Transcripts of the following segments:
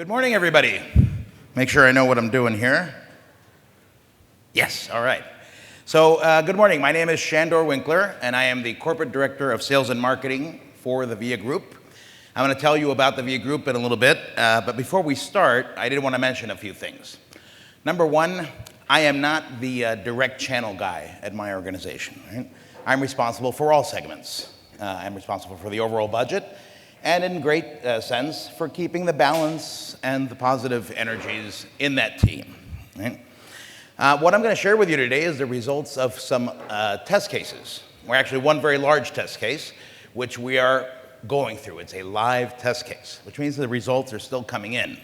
Good morning, everybody. Make sure I know what I'm doing here. Yes, all right. So, good morning. My name is Sandor Winkler, and I am the Corporate Director of Sales and Marketing for the VIA Group. I'm going to tell you about the VIA Group in a little bit, but before we start, I did want to mention a few things. Number one, I am not the direct channel guy at my organization. Right? I'm responsible for all segments. I'm responsible for the overall budget, and in great sense, for keeping the balance and the positive energies in that team. Right? What I'm going to share with you today is the results of some test cases, or actually one very large test case, which we are going through. It's a live test case, which means the results are still coming in.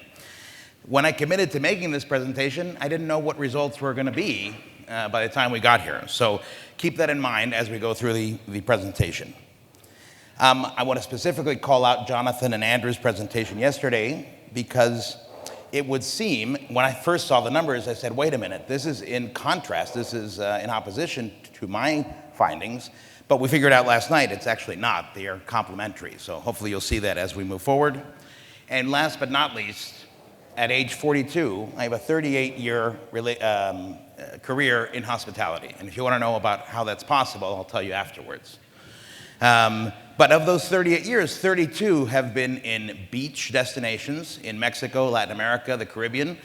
When I committed to making this presentation, I didn't know what results were going to be by the time we got here. So keep that in mind as we go through the presentation. I want to specifically call out Jonathan and Andrew's presentation yesterday because it would seem, when I first saw the numbers, I said, wait a minute, this is in contrast, this is in opposition to my findings, but we figured out last night it's actually not. They are complementary, so hopefully you'll see that as we move forward. And last but not least, at age 42, I have a 38-year career in hospitality, and if you want to know about how that's possible, I'll tell you afterwards. But of those 38 years, 32 have been in beach destinations in Mexico, Latin America, the Caribbean,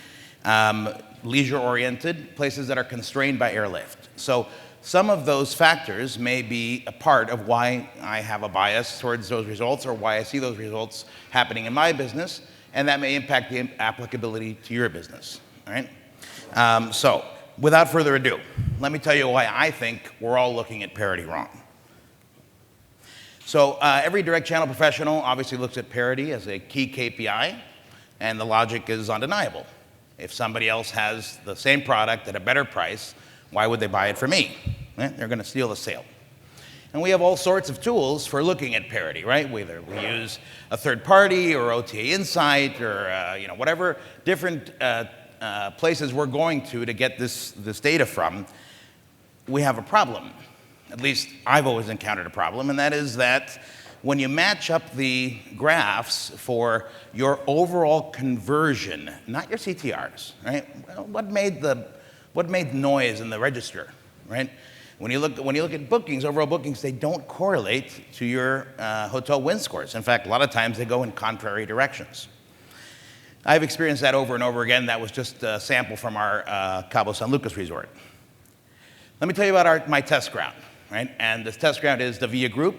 leisure-oriented, places that are constrained by airlift. So some of those factors may be a part of why I have a bias towards those results or why I see those results happening in my business, and that may impact the applicability to your business. All right? So without further ado, let me tell you why I think we're all looking at parity wrong. So every direct channel professional obviously looks at parity as a key KPI, and the logic is undeniable. If somebody else has the same product at a better price, why would they buy it from me? They're going to steal the sale. And we have all sorts of tools for looking at parity, right? Whether we use a third party or OTA Insight or whatever different places we're going to get this data from, we have a problem. At least I've always encountered a problem, and that is that when you match up the graphs for your overall conversion, not your CTRs, right? What made noise in the register, right? When you look at bookings, overall bookings, they don't correlate to your hotel win scores. In fact, a lot of times they go in contrary directions. I've experienced that over and over again. That was just a sample from our Cabo San Lucas resort. Let me tell you about my test ground. Right? And this test ground is the VIA Group.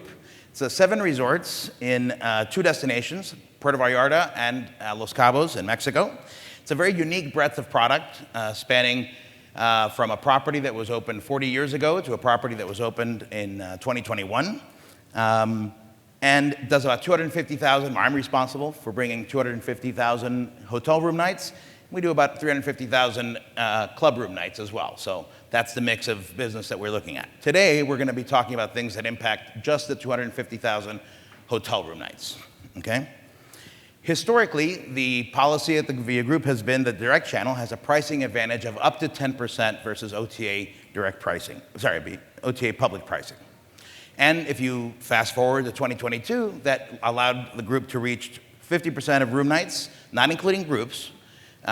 It's 7 resorts in 2 destinations, Puerto Vallarta and Los Cabos in Mexico. It's a very unique breadth of product, spanning from a property that was opened 40 years ago to a property that was opened in 2021, and does about 250,000. I'm responsible for bringing 250,000 hotel room nights. We do about 350,000 club room nights as well. So that's the mix of business that we're looking at. Today, we're going to be talking about things that impact just the 250,000 hotel room nights, okay? Historically, the policy at the VIA Group has been that direct channel has a pricing advantage of up to 10% versus OTA OTA public pricing. And if you fast forward to 2022, that allowed the group to reach 50% of room nights, not including groups,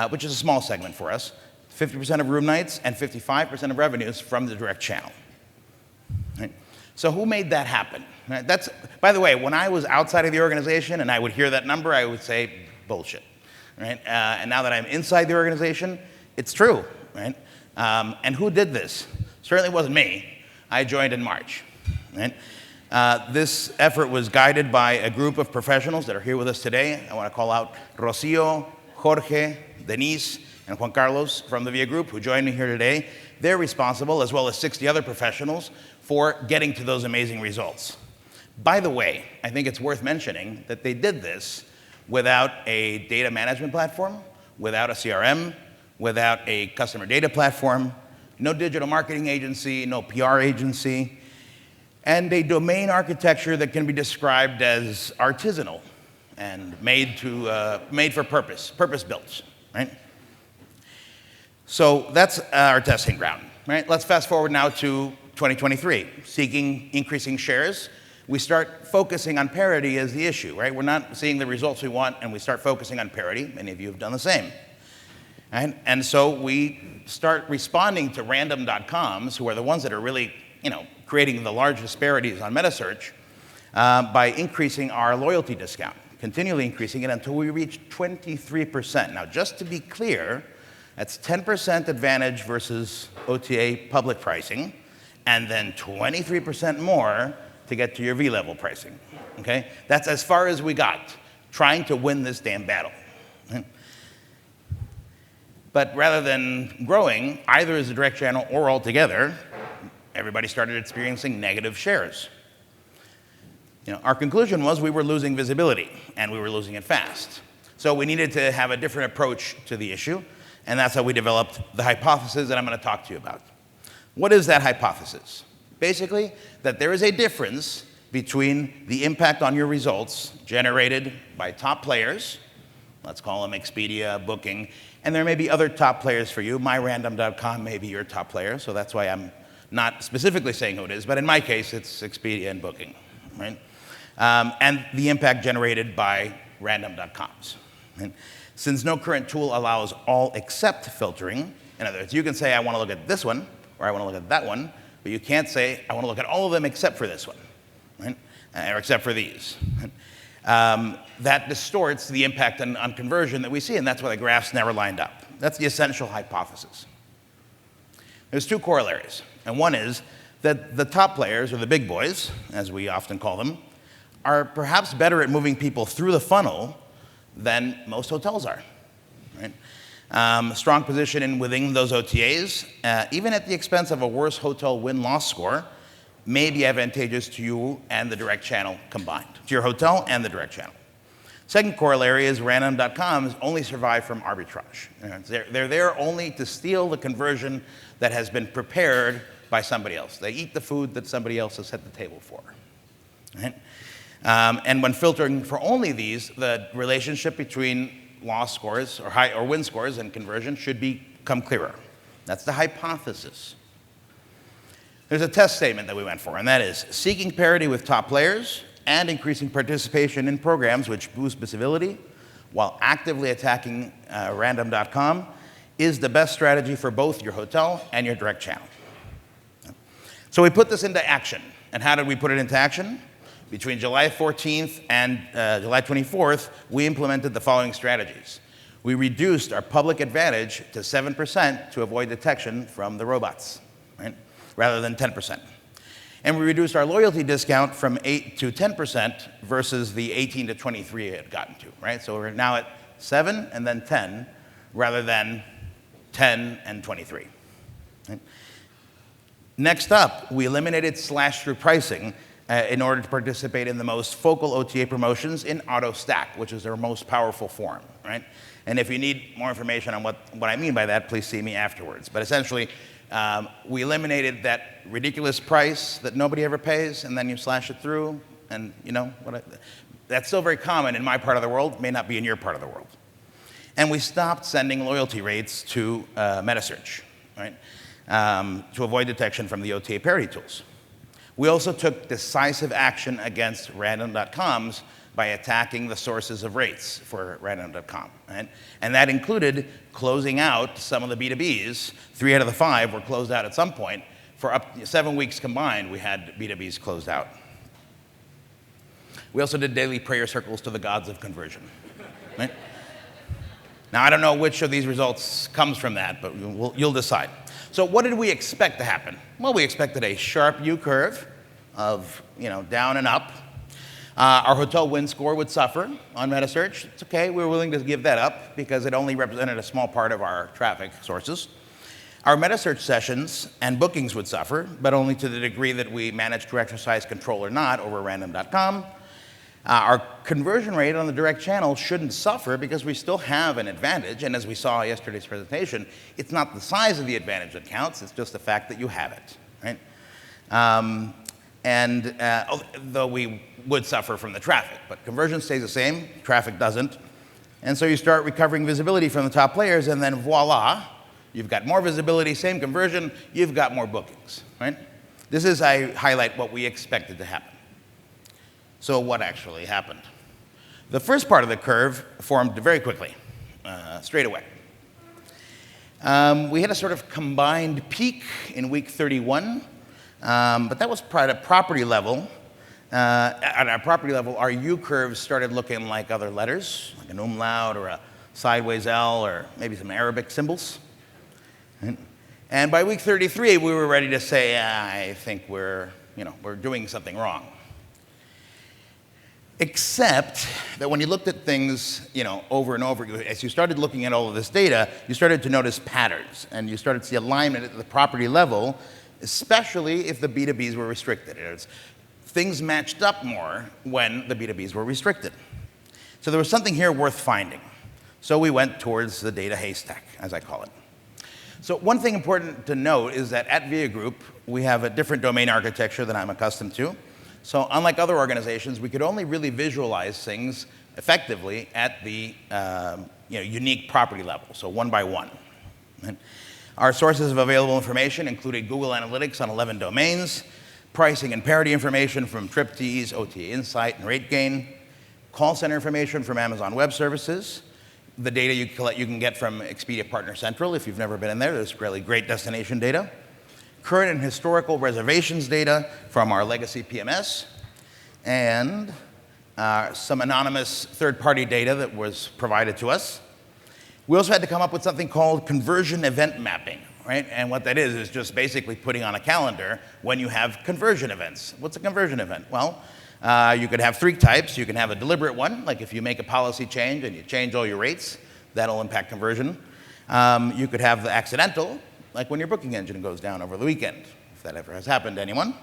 which is a small segment for us, 50% of room nights and 55% of revenues from the direct channel. Right? So who made that happen? Right? That's, by the way, when I was outside of the organization and I would hear that number, I would say, bullshit. Right? And now that I'm inside the organization, it's true. Right? And who did this? Certainly wasn't me. I joined in March. Right? This effort was guided by a group of professionals that are here with us today. I want to call out Rocio, Jorge, Denise, and Juan Carlos from the VIA Group who joined me here today. They're responsible, as well as 60 other professionals, for getting to those amazing results. By the way, I think it's worth mentioning that they did this without a data management platform, without a CRM, without a customer data platform, no digital marketing agency, no PR agency, and a domain architecture that can be described as artisanal and made for purpose-built, right? So that's our testing ground, right? Let's fast forward now to 2023, seeking increasing shares we start focusing on parity as the issue, right? We're not seeing the results we want, and we start focusing on parity. Many of you have done the same. Right? And so we start responding to random.coms, who are the ones that are really, creating the large disparities on metasearch, by increasing our loyalty discount, continually increasing it until we reach 23%. Now, just to be clear, that's 10% advantage versus OTA public pricing, and then 23% more to get to your V-level pricing, okay? That's as far as we got, trying to win this damn battle. But rather than growing, either as a direct channel or altogether, everybody started experiencing negative shares. Our conclusion was we were losing visibility, and we were losing it fast. So we needed to have a different approach to the issue, and that's how we developed the hypothesis that I'm going to talk to you about. What is that hypothesis? Basically, that there is a difference between the impact on your results generated by top players, let's call them Expedia, Booking, and there may be other top players for you. MyRandom.com may be your top player, so that's why I'm not specifically saying who it is, but in my case, it's Expedia and Booking, right? And the impact generated by random.coms. And since no current tool allows all except filtering, in other words, you can say, I want to look at this one, or I want to look at that one, but you can't say, I want to look at all of them except for this one, right? Or except for these. That distorts the impact on conversion that we see, and that's why the graphs never lined up. That's the essential hypothesis. There's two corollaries, and one is that the top players, or the big boys, as we often call them, are perhaps better at moving people through the funnel than most hotels are, right? Strong position within those OTAs, even at the expense of a worse hotel win-loss score, may be advantageous to you and the direct channel combined, to your hotel and the direct channel. Second corollary is random.coms only survive from arbitrage. They're there only to steal the conversion that has been prepared by somebody else. They eat the food that somebody else has set the table for, right? And when filtering for only these, the relationship between loss scores or win scores and conversion should become clearer. That's the hypothesis. There's a test statement that we went for, and that is seeking parity with top players and increasing participation in programs which boost visibility while actively attacking random.com is the best strategy for both your hotel and your direct channel. So we put this into action. And how did we put it into action? Between July 14th and July 24th, we implemented the following strategies. We reduced our public advantage to 7% to avoid detection from the robots, right? Rather than 10%. And we reduced our loyalty discount from 8 to 10% versus the 18 to 23 it had gotten to, right? So we're now at 7 and then 10 rather than 10 and 23. Right? Next up, we eliminated slash-through pricing in order to participate in the most focal OTA promotions in auto stack, which is their most powerful form, right? And if you need more information on what I mean by that, please see me afterwards. But essentially, we eliminated that ridiculous price that nobody ever pays, and then you slash it through, and that's still very common in my part of the world, may not be in your part of the world. And we stopped sending loyalty rates to metasearch, right? To avoid detection from the OTA parity tools. We also took decisive action against random.coms by attacking the sources of rates for random.com. Right? And that included closing out some of the B2Bs. 3 out of the 5 were closed out at some point. For up to 7 weeks combined, we had B2Bs closed out. We also did daily prayer circles to the gods of conversion. Right? Now, I don't know which of these results comes from that, but you'll decide. So what did we expect to happen? Well, we expected a sharp U-curve of down and up. Our hotel win score would suffer on metasearch. It's okay, we were willing to give that up because it only represented a small part of our traffic sources. Our metasearch sessions and bookings would suffer, but only to the degree that we managed to exercise control or not over random.com. Our conversion rate on the direct channel shouldn't suffer because we still have an advantage, and as we saw in yesterday's presentation, it's not the size of the advantage that counts, it's just the fact that you have it, right? Though we would suffer from the traffic, but conversion stays the same, traffic doesn't. And so you start recovering visibility from the top players, and then voila, you've got more visibility, same conversion, you've got more bookings, right? This is, I highlight what we expected to happen. So what actually happened? The first part of the curve formed very quickly, straight away. We had a sort of combined peak in week 31, but that was at a property level. At our property level, our U-curves started looking like other letters, like an umlaut or a sideways L or maybe some Arabic symbols. Right? And by week 33, we were ready to say, I think we're doing something wrong. Except that when you looked at things, over and over, as you started looking at all of this data, you started to notice patterns, and you started to see alignment at the property level, especially if the B2Bs were restricted. Things matched up more when the B2Bs were restricted. So there was something here worth finding. So we went towards the data haystack, as I call it. So one thing important to note is that at VIA Group, we have a different domain architecture than I'm accustomed to. So unlike other organizations, we could only really visualize things effectively at the unique property level, so one by one. Right? Our sources of available information included Google Analytics on 11 domains, pricing and parity information from TripTease, OTA Insight, and RateGain, call center information from Amazon Web Services, the data you can get from Expedia Partner Central. If you've never been in there, there's really great destination data. Current and historical reservations data from our legacy PMS, and some anonymous third-party data that was provided to us. We also had to come up with something called conversion event mapping, right? And what that is just basically putting on a calendar when you have conversion events. What's a conversion event? Well, you could have 3 types. You can have a deliberate one, like if you make a policy change and you change all your rates, that'll impact conversion. You could have the accidental, like when your booking engine goes down over the weekend, if that ever has happened to anyone.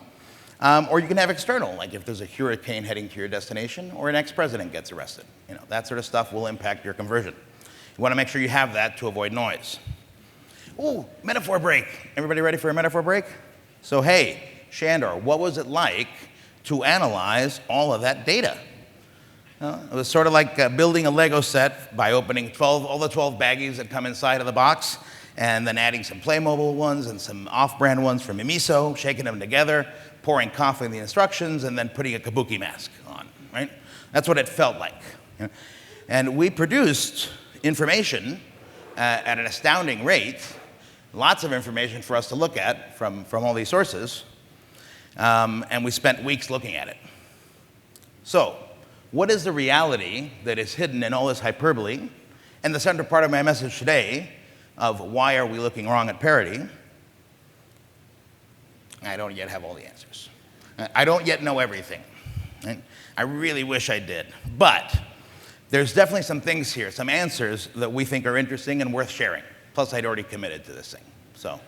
Or you can have external, like if there's a hurricane heading to your destination or an ex-president gets arrested. That sort of stuff will impact your conversion. You want to make sure you have that to avoid noise. Ooh, metaphor break. Everybody ready for a metaphor break? So hey, Sandor, what was it like to analyze all of that data? It was sort of like building a Lego set by opening all the 12 baggies that come inside of the box, and then adding some Playmobil ones and some off-brand ones from Mimiso, shaking them together, pouring coffee in the instructions, and then putting a kabuki mask on, right? That's what it felt like. And we produced information at an astounding rate, lots of information for us to look at from all these sources, and we spent weeks looking at it. So, what is the reality that is hidden in all this hyperbole? And the central part of my message today of why are we looking wrong at parity, I don't yet have all the answers. I don't yet know everything. Right? I really wish I did. But there's definitely some things here, some answers that we think are interesting and worth sharing. Plus, I'd already committed to this thing. So,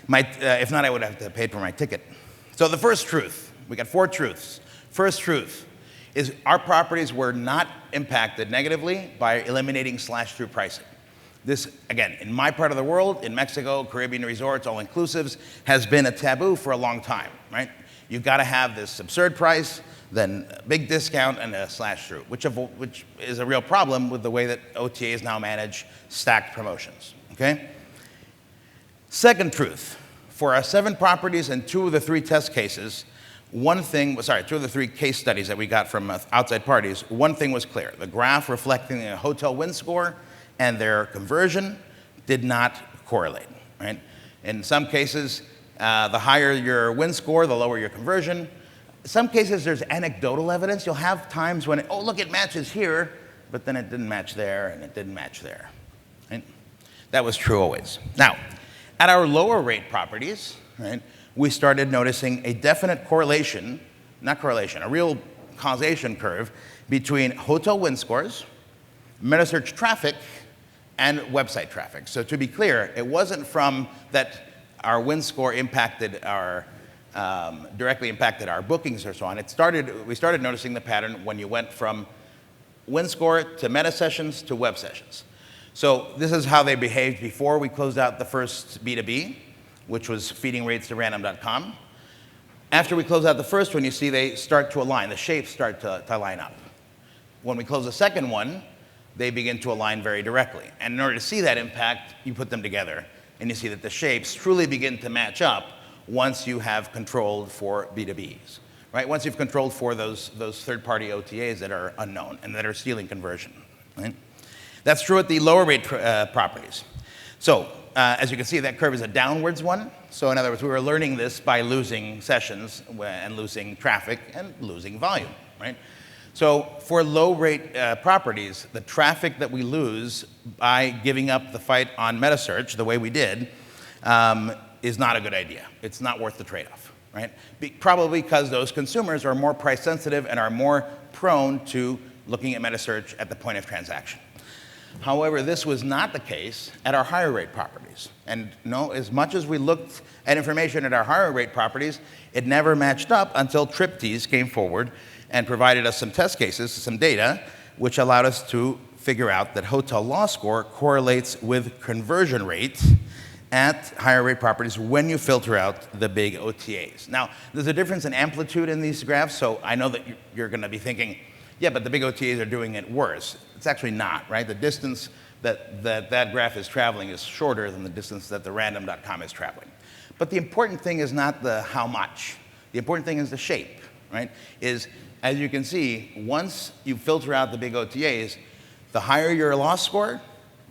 if not, I would have to pay for my ticket. So the first truth, we got 4 truths. First truth is our properties were not impacted negatively by eliminating slash-through pricing. This, again, in my part of the world, in Mexico, Caribbean resorts, all-inclusives, has been a taboo for a long time, right? You've got to have this absurd price, then a big discount, and a slash-through, which is a real problem with the way that OTAs now manage stacked promotions, okay? Second truth, for our 7 properties and 2 of the 3 test cases, 2 of the 3 case studies that we got from outside parties, one thing was clear. The graph reflecting the hotel win score and their conversion did not correlate, right? In some cases, the higher your win score, the lower your conversion. In some cases, there's anecdotal evidence. You'll have times when, oh, look, it matches here, but then it didn't match there, and it didn't match there, right? That was true always. Now, at our lower rate properties, right, we started noticing a definite correlation, a real causation curve between hotel win scores, metasearch traffic, and website traffic. So to be clear, it wasn't from that our win score directly impacted our bookings or so on. We started noticing the pattern when you went from win score to meta sessions to web sessions. So this is how they behaved before we closed out the first B2B, which was feeding rates to random.com. After we close out the first one, you see they start to align. The shapes start to line up. When we close the second one, they begin to align very directly. And in order to see that impact, you put them together, and you see that the shapes truly begin to match up once you have controlled for B2Bs. right? Once you've controlled for those third-party OTAs that are unknown and that are stealing conversion, right? That's true at the lower rate properties. So as you can see, that curve is a downwards one. So in other words, we were learning this by losing sessions and losing traffic and losing volume, right? So for low rate properties, the traffic that we lose by giving up the fight on meta search the way we did is not a good idea. It's not worth the trade-off, right? Probably because those consumers are more price sensitive and are more prone to looking at meta search at the point of transaction. However, this was not the case at our higher rate properties. And no, as much as we looked at information at our higher rate properties, it never matched up until Triptease came forward and provided us some test cases, some data, which allowed us to figure out that hotel loss score correlates with conversion rate at higher rate properties when you filter out the big OTAs. Now, there's a difference in amplitude in these graphs, so I know that you're going to be thinking, yeah, but the big OTAs are doing it worse. It's actually not, right? The distance that graph is traveling is shorter than the distance that the random.com is traveling. But the important thing is not the how much. The important thing is the shape, right? As you can see, once you filter out the big OTAs, the higher your loss score,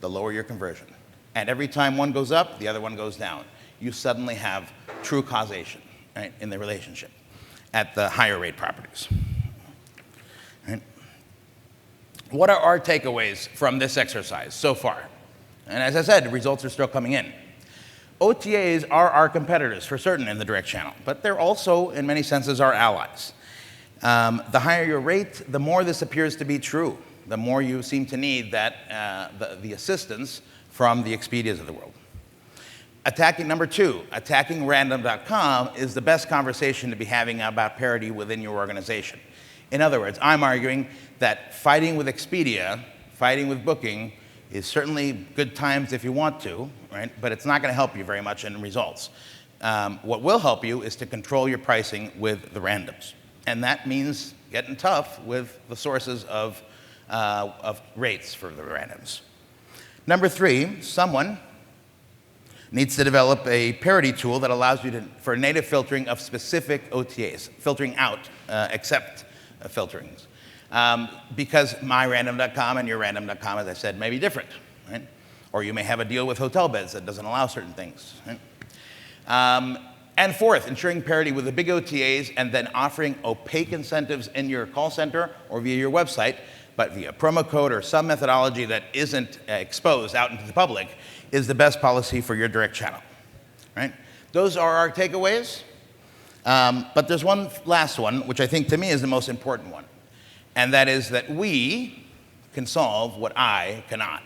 the lower your conversion. And every time one goes up, the other one goes down. You suddenly have true causation, right, in the relationship at the higher rate properties. Right? What are our takeaways from this exercise so far? And as I said, the results are still coming in. OTAs are our competitors for certain in the direct channel, but they're also, in many senses, our allies. The higher your rate, the more this appears to be true, the more you seem to need that, the assistance from the Expedias of the world. Number two, attacking random.com is the best conversation to be having about parity within your organization. In other words, I'm arguing that fighting with Expedia, fighting with Booking, is certainly good times if you want to, right? But it's not going to help you very much in results. What will help you is to control your pricing with the randoms. And that means getting tough with the sources of rates for the randoms. Number three, someone needs to develop a parity tool that allows you for native filtering of specific OTAs, filtering out except filterings. Because my random.com and your random.com, as I said, may be different, right? Or you may have a deal with hotel beds that doesn't allow certain things, right? And fourth, ensuring parity with the big OTAs and then offering opaque incentives in your call center or via your website, but via promo code or some methodology that isn't exposed out into the public is the best policy for your direct channel, right? Those are our takeaways. But there's one last one, which I think to me is the most important one. And that is that we can solve what I cannot.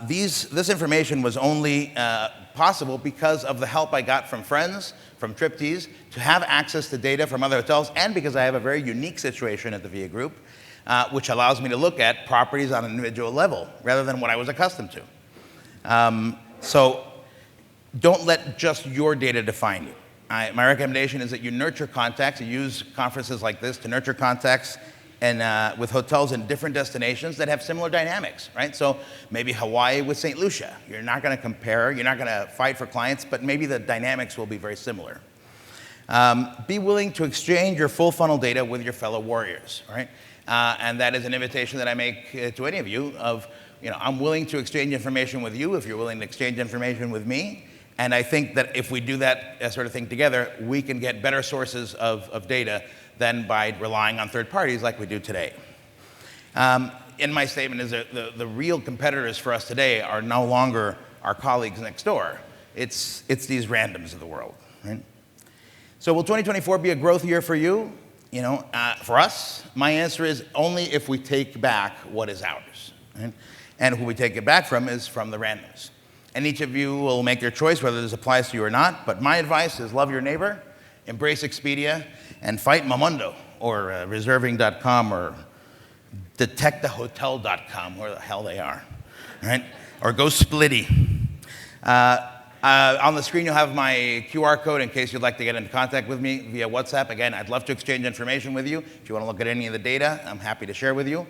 This information was only possible because of the help I got from friends, from Triptease, to have access to data from other hotels, and because I have a very unique situation at the VIA Group, which allows me to look at properties on an individual level, rather than what I was accustomed to. So don't let just your data define you. My recommendation is that you nurture contacts, you use conferences like this to nurture contacts and with hotels in different destinations that have similar dynamics, right? So maybe Hawaii with St. Lucia. You're not going to compare, you're not going to fight for clients, but maybe the dynamics will be very similar. Be willing to exchange your full funnel data with your fellow warriors, right? And that is an invitation that I make to any of you of, I'm willing to exchange information with you if you're willing to exchange information with me. And I think that if we do that sort of thing together, we can get better sources of data than by relying on third parties like we do today. In my statement is that the real competitors for us today are no longer our colleagues next door. It's these randoms of the world, right? So will 2024 be a growth year for you? For us, my answer is only if we take back what is ours, right? And who we take it back from is from the randoms. And each of you will make your choice whether this applies to you or not, but my advice is love your neighbor, embrace Expedia, and fight Momondo, or reserving.com, or detectahotel.com, where the hell they are, right? Or go Splitty. On the screen, you'll have my QR code in case you'd like to get in contact with me via WhatsApp. Again, I'd love to exchange information with you. If you want to look at any of the data, I'm happy to share with you.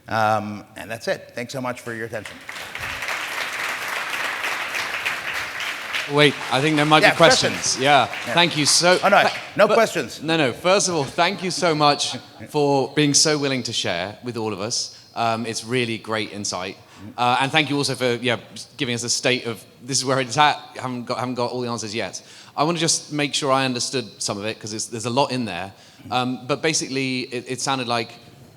And that's it. Thanks so much for your attention. Wait, I think there might be questions. Questions. Yeah. Thank you so... Oh, no questions. No. First of all, thank you so much for being so willing to share with all of us. It's really great insight. And thank you also for giving us a state of, this is where it's at, haven't got all the answers yet. I want to just make sure I understood some of it, because there's a lot in there. But basically, it sounded like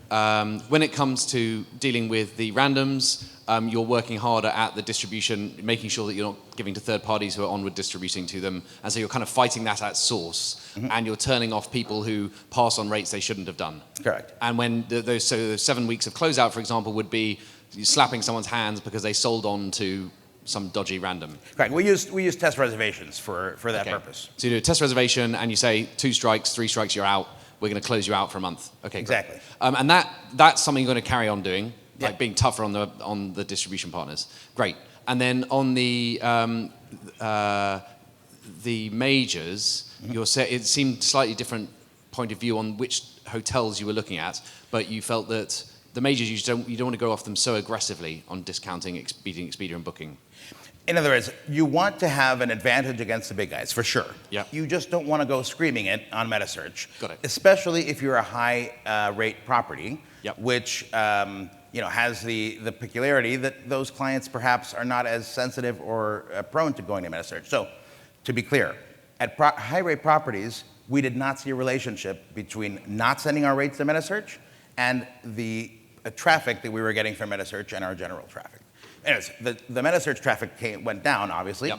when it comes to dealing with the randoms, you're working harder at the distribution, making sure that you're not giving to third parties who are onward distributing to them. And so you're kind of fighting that at source, and you're turning off people who pass on rates they shouldn't have done. Correct. And when those 7 weeks of closeout, for example, would be slapping someone's hands because they sold on to some dodgy random. Correct. We use test reservations for that purpose. So you do a test reservation and you say 2 strikes, 3 strikes, you're out. We're going to close you out for a month. Okay, exactly. And that's something you're going to carry on doing, like being tougher on the distribution partners. Great. And then on the majors, it seemed slightly different point of view on which hotels you were looking at, but you felt that the majors, you don't want to go off them so aggressively on discounting, beating Expedia and Booking. In other words, you want to have an advantage against the big guys, for sure. Yeah. You just don't want to go screaming it on metasearch. Got it. Especially if you're a high rate property, which has the peculiarity that those clients perhaps are not as sensitive or prone to going to metasearch. So, to be clear, at high rate properties, we did not see a relationship between not sending our rates to metasearch and the traffic that we were getting from metasearch and our general traffic. Anyways, the metasearch traffic went down, obviously,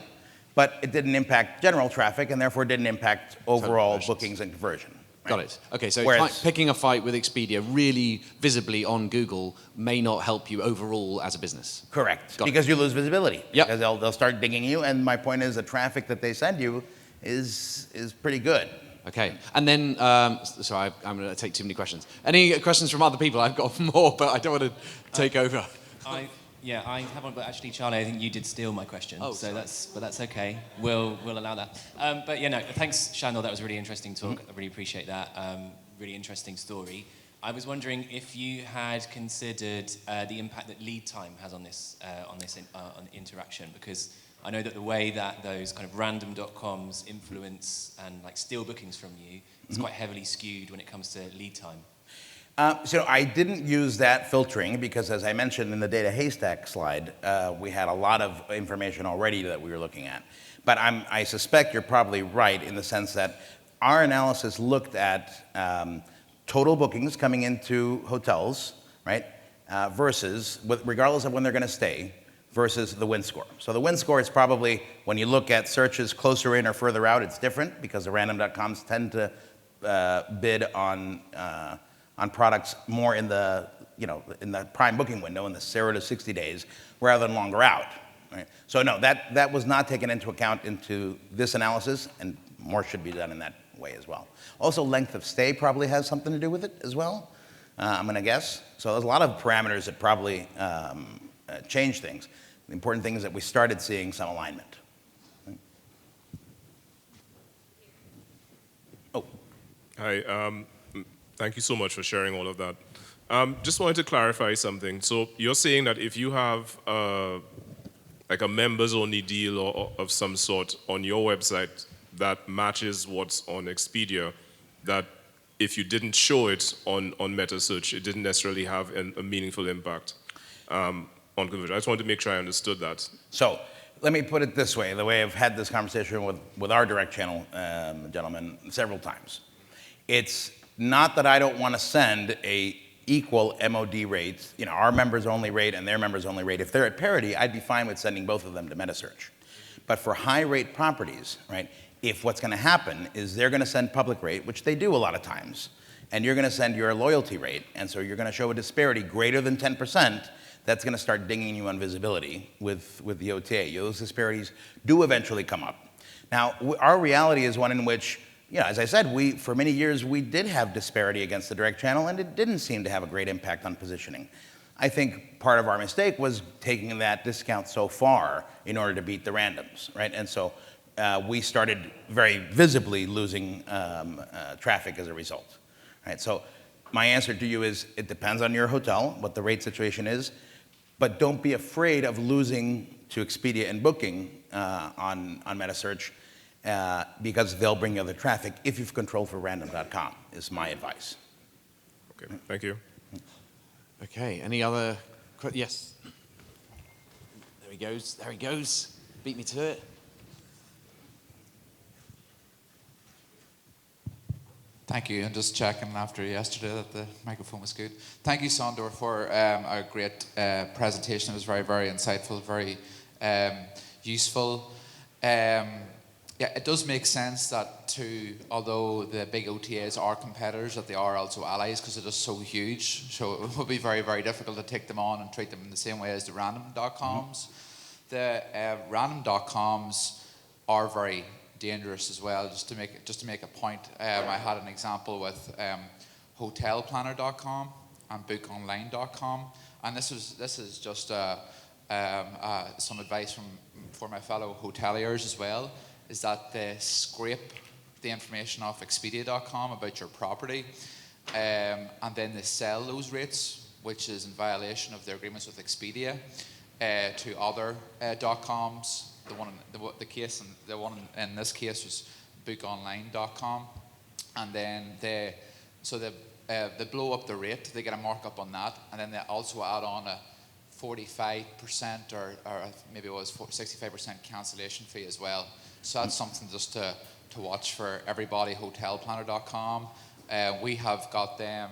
but it didn't impact general traffic, and therefore didn't impact overall bookings and conversion. Right? Got it. Okay, so picking a fight with Expedia really visibly on Google may not help you overall as a business. Correct, because you lose visibility. Because they'll start dinging you, and my point is the traffic that they send you is pretty good. Okay, and then, sorry, I'm going to take too many questions. Any questions from other people? I've got more, but I don't want to take over. I have one, but actually, Charlie, I think you did steal my question. Oh, so that's okay. We'll allow that. But thanks, Sandor. That was a really interesting talk. I really appreciate that. Really interesting story. I was wondering if you had considered the impact that lead time has on this on interaction, because I know that the way that those kind of random.coms influence and steal bookings from you is quite heavily skewed when it comes to lead time. So I didn't use that filtering because, as I mentioned in the data haystack slide, we had a lot of information already that we were looking at. But I suspect you're probably right in the sense that our analysis looked at total bookings coming into hotels, right, versus, regardless of when they're going to stay, versus the win score. So the win score is probably, when you look at searches closer in or further out, it's different because the random.coms tend to bid on products more in the prime booking window in the 0 to 60 days rather than longer out. Right? So no, that was not taken into account into this analysis, and more should be done in that way as well. Also, length of stay probably has something to do with it as well, I'm going to guess. So there's a lot of parameters that probably change things. The important thing is that we started seeing some alignment. Right? Oh. Hi. Thank you so much for sharing all of that. Just wanted to clarify something. So you're saying that if you have like a members-only deal or of some sort on your website that matches what's on Expedia, that if you didn't show it on metasearch, it didn't necessarily have a meaningful impact on conversion. I just wanted to make sure I understood that. So let me put it this way, the way I've had this conversation with our direct channel gentlemen several times. It's not that I don't want to send a equal MOD rate, our members only rate and their members only rate. If they're at parity, I'd be fine with sending both of them to metasearch. But for high rate properties, right, if what's going to happen is they're going to send public rate, which they do a lot of times, and you're going to send your loyalty rate, and so you're going to show a disparity greater than 10%, that's going to start dinging you on visibility with the OTA. Those disparities do eventually come up. Now, our reality is one in which, as I said, for many years, we did have disparity against the direct channel, and it didn't seem to have a great impact on positioning. I think part of our mistake was taking that discount so far in order to beat the randoms, right? And so we started very visibly losing traffic as a result, right? So my answer to you is it depends on your hotel, what the rate situation is. But don't be afraid of losing to Expedia and Booking on metasearch because they'll bring you other traffic if you've controlled for random.com, is my advice. Okay, thank you. Okay, any other, yes. There he goes, there he goes. Beat me to it. Thank you, and just checking after yesterday that the microphone was good. Thank you, Sandor, for a great presentation. It was very, very insightful, very useful. Yeah, it does make sense that although the big OTAs are competitors, that they are also allies because it is so huge. So it would be very, very difficult to take them on and treat them in the same way as the random.coms. The random.coms are very dangerous as well. Just to make a point, I had an example with hotelplanner.com and bookonline.com, and this is just some advice for my fellow hoteliers as well, is that they scrape the information off Expedia.com about your property, and then they sell those rates, which is in violation of their agreements with Expedia, to other .coms. The one in this case was bookonline.com, and then they blow up the rate. They get a markup on that, and then they also add on a 45% or maybe it was 65% cancellation fee as well. So that's something just to watch for everybody. Hotelplanner.com. We have got them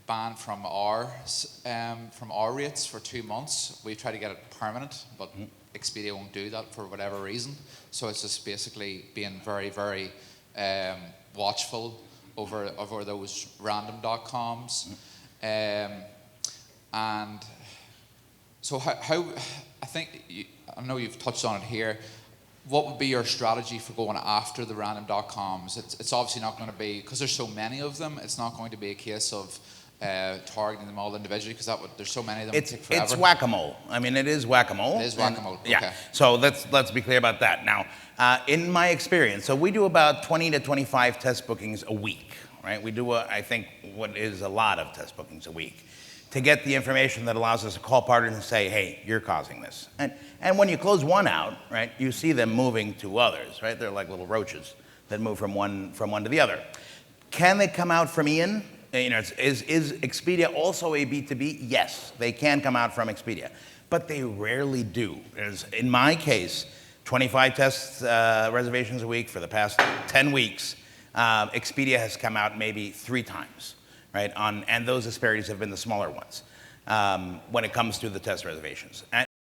banned from our rates for 2 months. We try to get it permanent, but Expedia won't do that for whatever reason. So it's just basically being very, very watchful over those random.coms. And so how I think, I know you've touched on it here, what would be your strategy for going after the random.coms? It's obviously not going to be, because there's so many of them, it's not going to be a case of targeting them all individually, because there's so many of them. It's whack-a-mole. I mean, it is whack-a-mole. It is whack-a-mole, Yeah, okay. so let's be clear about that. Now, in my experience, so we do about 20 to 25 test bookings a week, right? We do, I think, what is a lot of test bookings a week, to get the information that allows us to call partners and say, hey, you're causing this. And when you close one out, right, you see them moving to others, right? They're like little roaches that move from one to the other. Can they come out from Ian? You know, is Expedia also a B2B? Yes, they can come out from Expedia, but they rarely do. In my case, 25 test reservations a week for the past 10 weeks. Expedia has come out maybe 3 times. Right, and those disparities have been the smaller ones when it comes to the test reservations.